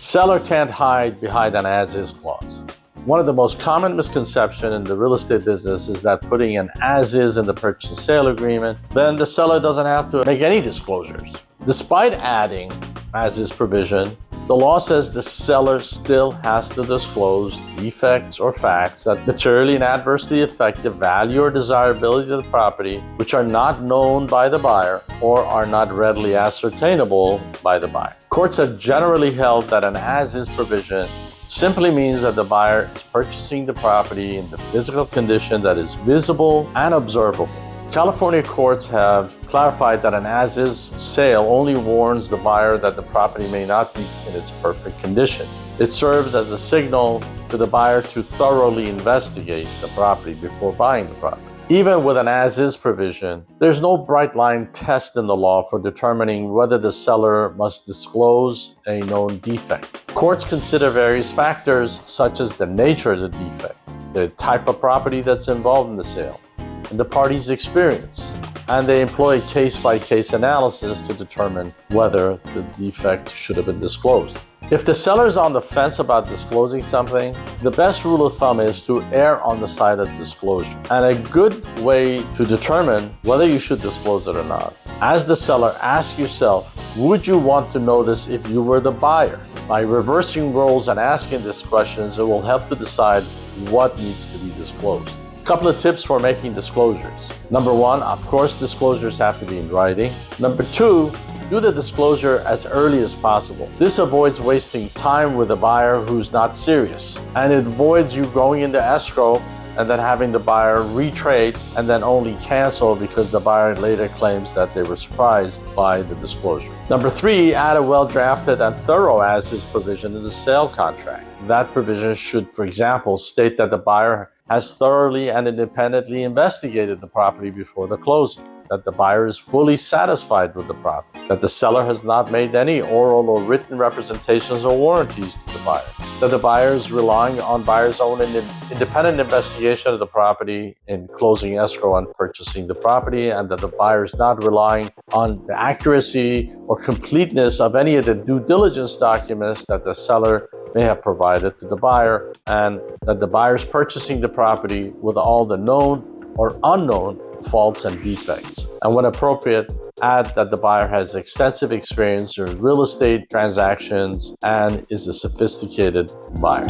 Seller can't hide behind an as-is clause. One of the most common misconceptions in the real estate business is that putting an as-is in the purchase and sale agreement, then the seller doesn't have to make any disclosures. Despite adding as-is provision, the law says the seller still has to disclose defects or facts that materially and adversely affect the value or desirability of the property, which are not known by the buyer or are not readily ascertainable by the buyer. Courts have generally held that an as-is provision simply means that the buyer is purchasing the property in the physical condition that is visible and observable. California courts have clarified that an as-is sale only warns the buyer that the property may not be in its perfect condition. It serves as a signal to the buyer to thoroughly investigate the property before buying the property. Even with an as-is provision, there's no bright line test in the law for determining whether the seller must disclose a known defect. Courts consider various factors such as the nature of the defect, the type of property that's involved in the sale, and the party's experience, and they employ a case-by-case analysis to determine whether the defect should have been disclosed. If the seller is on the fence about disclosing something, the best rule of thumb is to err on the side of disclosure. And a good way to determine whether you should disclose it or not, as the seller, ask yourself, would you want to know this if you were the buyer? By reversing roles and asking these questions, it will help to decide what needs to be disclosed. Couple of tips for making disclosures. Number one, of course, disclosures have to be in writing. Number two, do the disclosure as early as possible. This avoids wasting time with a buyer who's not serious, and it avoids you going into escrow and then having the buyer retrade and then only cancel because the buyer later claims that they were surprised by the disclosure. Number three, add a well-drafted and thorough as-is provision in the sale contract. That provision should, for example, state that the buyer has thoroughly and independently investigated the property before the closing, that the buyer is fully satisfied with the property, that the seller has not made any oral or written representations or warranties to the buyer, that the buyer is relying on buyer's own independent investigation of the property in closing escrow and purchasing the property, and that the buyer is not relying on the accuracy or completeness of any of the due diligence documents that the seller may have provided to the buyer, and that the buyer is purchasing the property with all the known or unknown faults and defects. And when appropriate, add that the buyer has extensive experience in real estate transactions and is a sophisticated buyer.